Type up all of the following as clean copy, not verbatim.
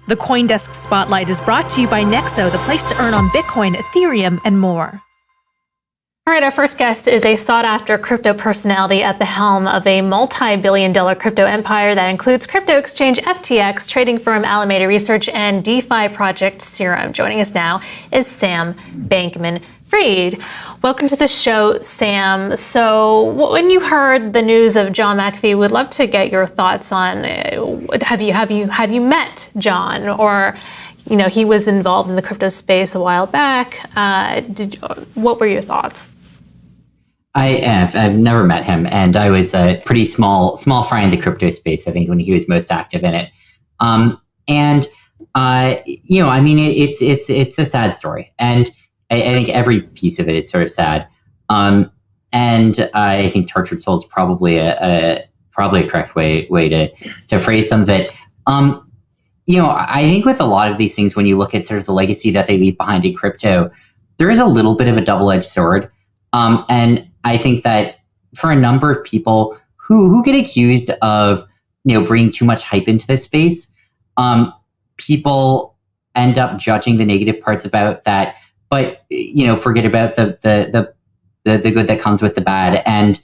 The CoinDesk Spotlight is brought to you by Nexo, the place to earn on Bitcoin, Ethereum, and more. All right, our first guest is a sought-after crypto personality at the helm of a multi-billion-dollar crypto empire that includes crypto exchange FTX, trading firm Alameda Research, and DeFi project Serum. Joining us now is Sam Bankman-Fried. Welcome to the show, Sam. So, when you heard the news of John McAfee, we'd love to get your thoughts on have you met John, or he was involved in the crypto space a while back. What were your thoughts? I've never met him, and I was a pretty small fry in the crypto space, I think, when he was most active in it. It's a sad story, and I think every piece of it is sort of sad. And I think tortured soul is probably a correct way to phrase some of it. I think with a lot of these things, when you look at sort of the legacy that they leave behind in crypto, there is a little bit of a double-edged sword. And I think that for a number of people who get accused of, bringing too much hype into this space, people end up judging the negative parts about that, but forget about the good that comes with the bad, and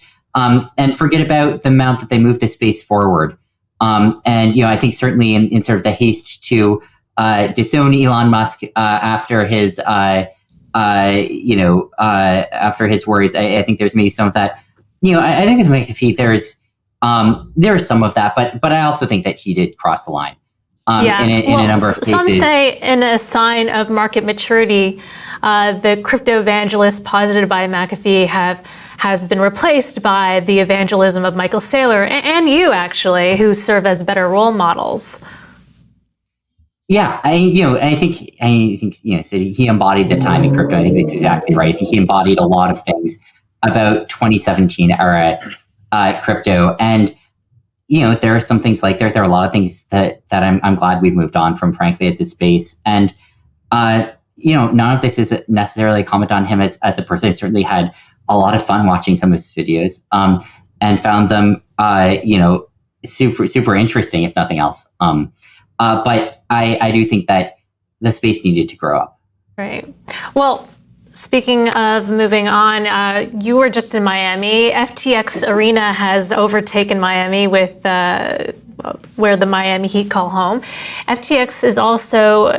forget about the amount that they move the space forward. I think certainly in sort of the haste to disown Elon Musk after his after his worries, I think there's maybe some of that. I think with McAfee there's some of that, but I also think that he did cross the line. In a number of cases. Some say in a sign of market maturity, the crypto evangelist posited by McAfee has been replaced by the evangelism of Michael Saylor and you, actually, who serve as better role models. Yeah, I think so he embodied the time in crypto. I think that's exactly right. I think he embodied a lot of things about 2017 era crypto, and there are some things like there are a lot of things that I'm glad we've moved on from, frankly, as a space. And none of this is necessarily a comment on him as a person. I certainly had a lot of fun watching some of his videos, and found them super interesting, if nothing else. But I do think that the space needed to grow up. Right. Well, speaking of moving on, you were just in Miami. FTX Arena has overtaken Miami with where the Miami Heat call home. FTX is also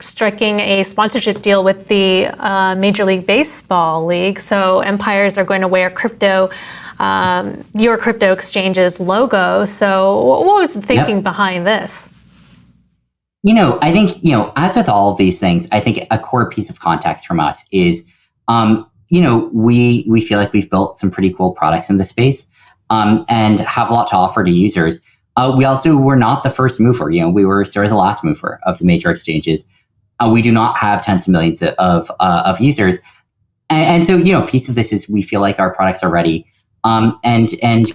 striking a sponsorship deal with the Major League Baseball League. So empires are going to wear your crypto exchange's logo. So what was the thinking behind this? I think, as with all of these things, I think a core piece of context from us is, we feel like we've built some pretty cool products in the space, and have a lot to offer to users. We also were not the first mover. We were sort of the last mover of the major exchanges. We do not have tens of millions of users. And so, a piece of this is we feel like our products are ready, and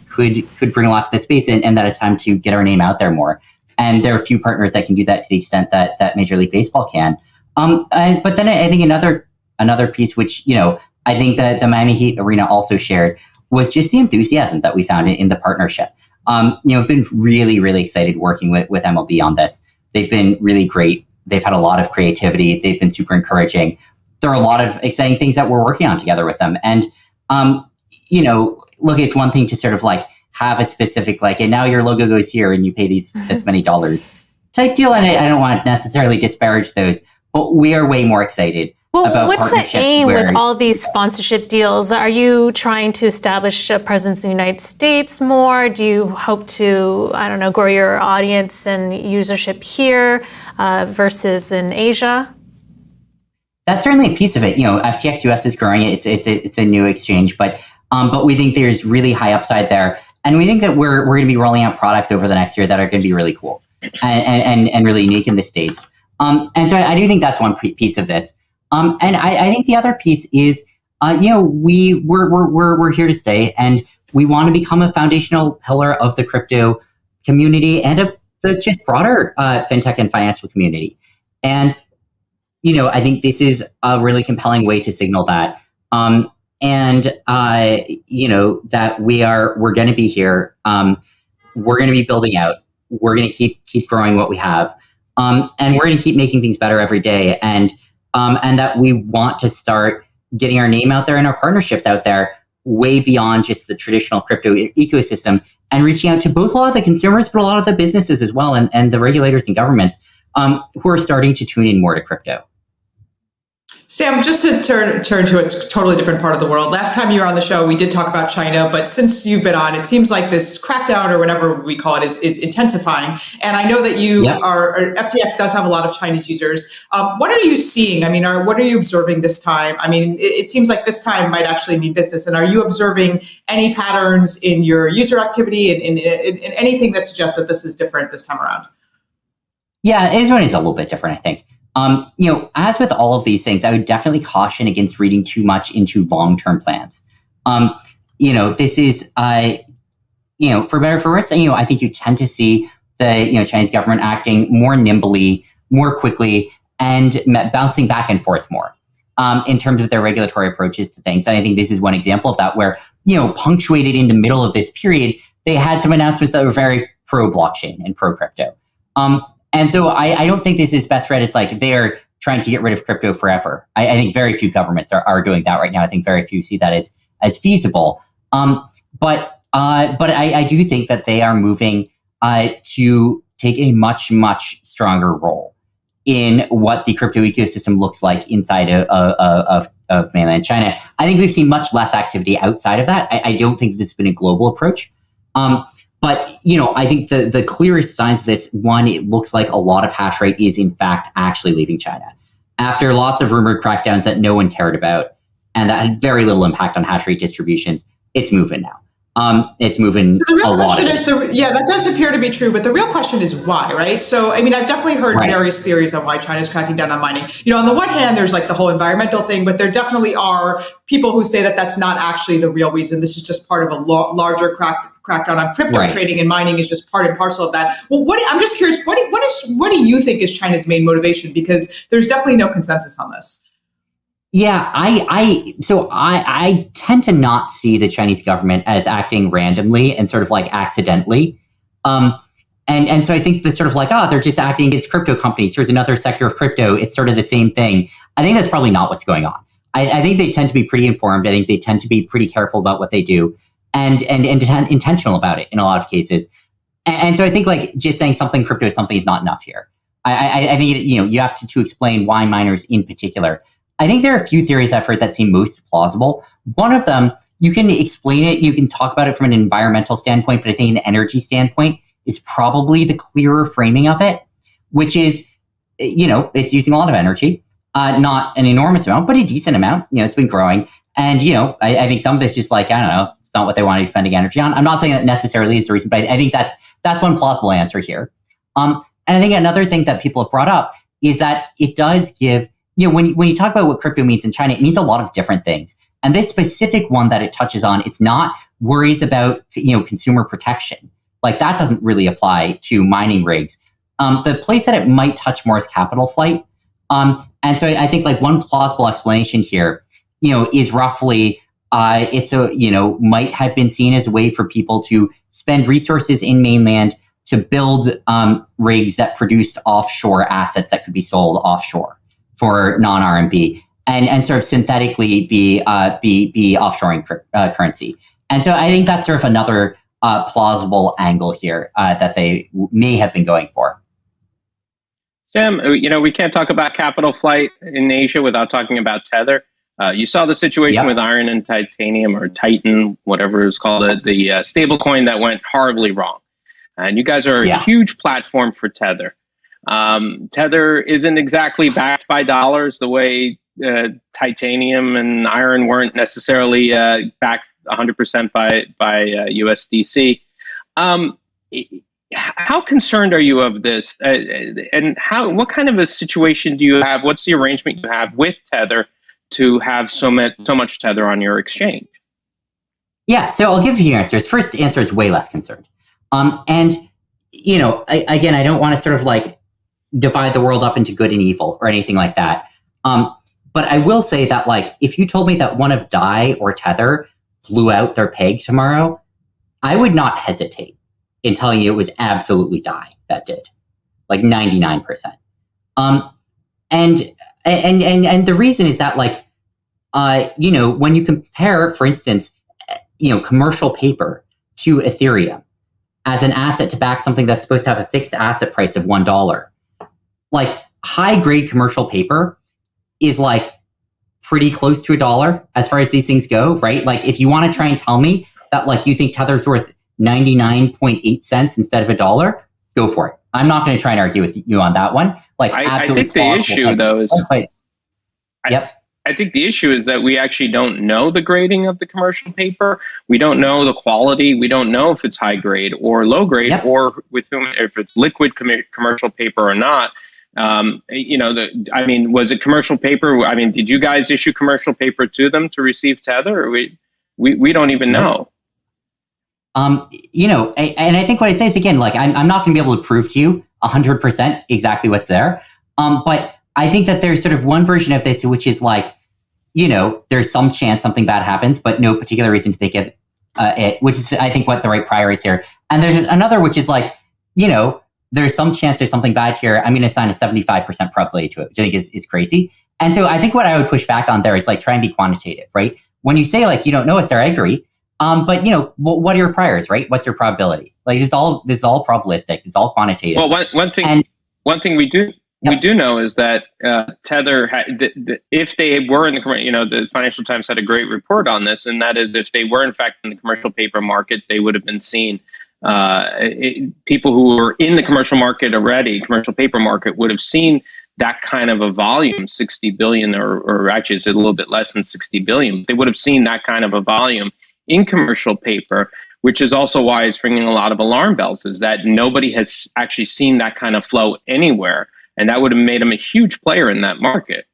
could bring a lot to the space, and that it's time to get our name out there more. And there are a few partners that can do that to the extent that Major League Baseball can. But then I think another piece, which, I think that the Miami Heat Arena also shared, was just the enthusiasm that we found in the partnership. I've been really, really excited working with MLB on this. They've been really great. They've had a lot of creativity. They've been super encouraging. There are a lot of exciting things that we're working on together with them. And, look, it's one thing to sort of have a specific, and now your logo goes here and you pay this many dollars type deal. And I don't want to necessarily disparage those, but we are way more excited about what's the aim with all these sponsorship deals? Are you trying to establish a presence in the United States more? Do you hope to, grow your audience and usership here versus in Asia? That's certainly a piece of it. FTX US is growing. It's a new exchange, but we think there's really high upside there. And we think that we're going to be rolling out products over the next year that are going to be really cool and really unique in the States. And so I do think that's one piece of this. And I think the other piece is, we're here to stay, and we want to become a foundational pillar of the crypto community and of the just broader fintech and financial community. And, I think this is a really compelling way to signal that. That we're going to be here. We're going to be building out. We're going to keep growing what we have. And we're going to keep making things better every day. And that we want to start getting our name out there and our partnerships out there way beyond just the traditional crypto ecosystem, and reaching out to both a lot of the consumers, but a lot of the businesses as well, and the regulators and governments who are starting to tune in more to crypto. Sam, just to turn to a totally different part of the world. Last time you were on the show, we did talk about China, but since you've been on, it seems like this crackdown, or whatever we call it, is intensifying. And I know that you FTX does have a lot of Chinese users. What are you seeing? I mean, what are you observing this time? I mean, it seems like this time might actually mean business. And are you observing any patterns in your user activity and in anything that suggests that this is different this time around? Yeah, this one is a little bit different, I think. As with all of these things, I would definitely caution against reading too much into long-term plans. This is, for better or for worse, I think you tend to see the, Chinese government acting more nimbly, more quickly, and bouncing back and forth more in terms of their regulatory approaches to things. And I think this is one example of that where, punctuated in the middle of this period, they had some announcements that were very pro-blockchain and pro-crypto. And so I don't think this is best read as like they're trying to get rid of crypto forever. I think very few governments are doing that right now. I think very few see that as feasible. But I do think that they are moving to take a much, much stronger role in what the crypto ecosystem looks like inside of mainland China. I think we've seen much less activity outside of that. I don't think this has been a global approach. But, I think the clearest signs of this, one, it looks like a lot of hash rate is in fact actually leaving China. After lots of rumored crackdowns that no one cared about and that had very little impact on hash rate distributions, it's moving now. It's moving a lot. That does appear to be true, but the real question is why, right? So, I mean, I've definitely heard various theories on why China's cracking down on mining. On the one hand, there's like the whole environmental thing, but there definitely are people who say that that's not actually the real reason. This is just part of a larger crackdown on crypto trading, and mining is just part and parcel of that. Well, I'm just curious, what do you think is China's main motivation? Because there's definitely no consensus on this. Yeah, I tend to not see the Chinese government as acting randomly and sort of like accidentally. And so I think the sort of like, they're just acting against crypto companies. Here's another sector of crypto. It's sort of the same thing. I think that's probably not what's going on. I think they tend to be pretty informed. I think they tend to be pretty careful about what they do and intentional about it in a lot of cases. And so I think like just saying something crypto is something is not enough here. I think, you have to explain why miners in particular. I think there are a few theories I've heard that seem most plausible. One of them, you can explain it, you can talk about it from an environmental standpoint, but I think an energy standpoint is probably the clearer framing of it, which is, it's using a lot of energy, not an enormous amount, but a decent amount. It's been growing. And, I think some of this just like, I don't know, it's not what they want to be spending energy on. I'm not saying that necessarily is the reason, but I think that's one plausible answer here. And I think another thing that people have brought up is that it does give, when you talk about what crypto means in China, it means a lot of different things. And this specific one that it touches on, it's not worries about, consumer protection. Like that doesn't really apply to mining rigs. The place that it might touch more is capital flight. And so I think like one plausible explanation here, is roughly, might have been seen as a way for people to spend resources in mainland to build rigs that produced offshore assets that could be sold offshore for non-RMB and sort of synthetically be offshoring currency. And so I think that's sort of another plausible angle here that they may have been going for. Sam, we can't talk about capital flight in Asia without talking about Tether. You saw the situation with iron and titanium, or Titan, whatever it's called, the stable coin that went horribly wrong. And you guys are a huge platform for Tether. Tether isn't exactly backed by dollars the way titanium and iron weren't necessarily backed 100% by USDC. How concerned are you of this? And what kind of a situation do you have? What's the arrangement you have with Tether to have so much Tether on your exchange? Yeah, so I'll give you answers. First answer is way less concerned. And, again, I don't want to sort of like divide the world up into good and evil or anything like that. But I will say that, like, if you told me that one of DAI or Tether blew out their peg tomorrow, I would not hesitate in telling you it was absolutely DAI that did. like 99%. And the reason is that, like, you know, when you compare, for instance, you know, commercial paper to Ethereum as an asset to back something that's supposed to have a fixed asset price of $1, like high grade commercial paper is like pretty close to $1 as far as these things go, right? Like if you want to try and tell me that like you think Tether's worth 99.8 cents instead of $1, go for it. I'm not going to try and argue with you on that one. Like, I think the issue though is, I think the issue is that we actually don't know the grading of the commercial paper. We don't know the quality. We don't know if it's high grade or low grade, or with whom, if it's liquid commercial paper or not. You know, I mean, was it commercial paper? I mean, did you guys issue commercial paper to them to receive Tether? Or we don't even know. You know, and I think what I'd say is, again, like I'm not going to be able to prove to you 100% exactly what's there. But I think that there's sort of one version of this, which is like, you know, there's some chance something bad happens, but no particular reason to think of it, which is, I think, what the right prior is here. And there's another, which is like, you know, there's some chance there's something bad here. I'm going to assign a 75% probability to it, which I think is crazy. And so I think what I would push back on there is like try and be quantitative, right? When you say like you don't know what's there, I agree. But you know, what are your priors, right? What's your probability? Like this is all probabilistic. It's all quantitative. Well, one thing we do know is that Tether, if they were in the, you know, the Financial Times had a great report on this, and that is if they were in fact in the commercial paper market, they would have been seen. People who were in the commercial market already, commercial paper market, would have seen that kind of a volume, 60 billion, or actually it's a little bit less than 60 billion. They would have seen that kind of a volume in commercial paper, which is also why it's ringing a lot of alarm bells, is that nobody has actually seen that kind of flow anywhere. And that would have made them a huge player in that market.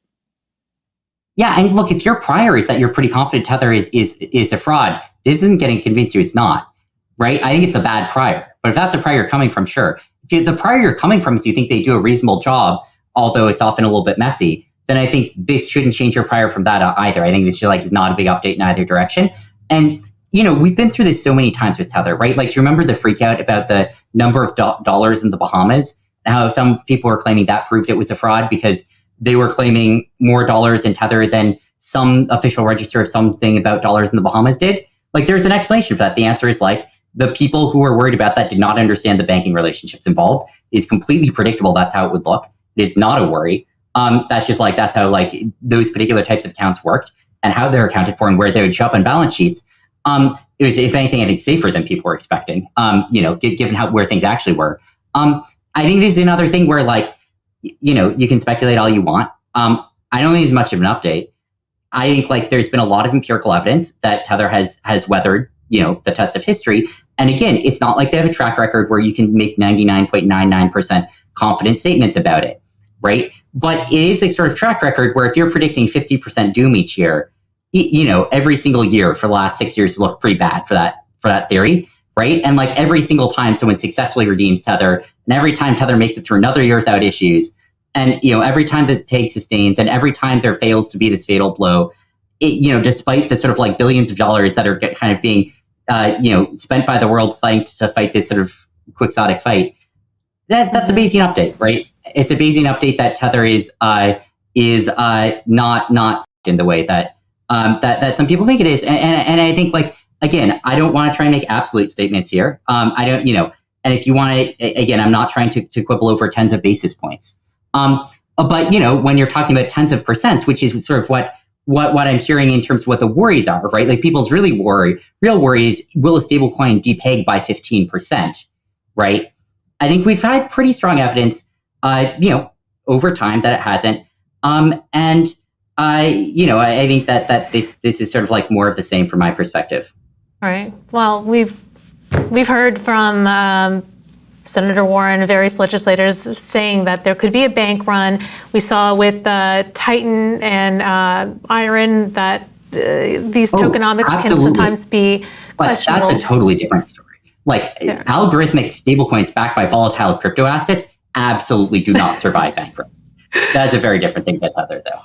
Yeah, and look, if your prior is that you're pretty confident Tether is a fraud, this isn't getting convinced you it's not, right? I think it's a bad prior. But if that's the prior you're coming from, sure. If the prior you're coming from is you think they do a reasonable job, although it's often a little bit messy, then I think this shouldn't change your prior from that either. I think this is not a big update in either direction. And, you know, we've been through this so many times with Tether, right? Like, do you remember the freak out about the number of dollars in the Bahamas? And how some people were claiming that proved it was a fraud because they were claiming more dollars in Tether than some official register of something about dollars in the Bahamas did? Like, there's an explanation for that. The answer is, like, the people who were worried about that did not understand the banking relationships involved. It's completely predictable that's how it would look. It is not a worry. That's just like, that's how like those particular types of accounts worked and how they're accounted for and where they would show up on balance sheets. It was, if anything, I think safer than people were expecting, you know, given where things actually were. I think this is another thing where, like, you know, you can speculate all you want. I don't think it's much of an update. I think like there's been a lot of empirical evidence that Tether has weathered, you know, the test of history. And again, it's not like they have a track record where you can make 99.99% confident statements about it, right? But it is a sort of track record where if you're predicting 50% doom each year, you know, every single year for the last 6 years looked pretty bad for that theory, right? And like every single time someone successfully redeems Tether, and every time Tether makes it through another year without issues, and you know, every time the peg sustains, and every time there fails to be this fatal blow, it, you know, despite the sort of like billions of dollars that are kind of being, you know, spent by the world trying to fight this sort of quixotic fight, that's a Bayesian update, right? It's a Bayesian update that Tether is not in the way that that some people think it is, and I think, like, again, I don't want to try and make absolute statements here. I don't, you know, and if you want to, again, I'm not trying to quibble over tens of basis points. But you know, when you're talking about tens of percents, which is sort of what I'm hearing in terms of what the worries are, right? Like people's real worry is, will a stable coin depeg by 15%, right? I think we've had pretty strong evidence, you know, over time that it hasn't. And you know, I think that this is sort of like more of the same from my perspective. All right. Well, we've heard from Senator Warren, various legislators saying that there could be a bank run. We saw with Titan and Iron that these tokenomics can sometimes be questionable. But that's a totally different story. Like algorithmic stablecoins backed by volatile crypto assets absolutely do not survive bank runs. That's a very different thing than Tether, though.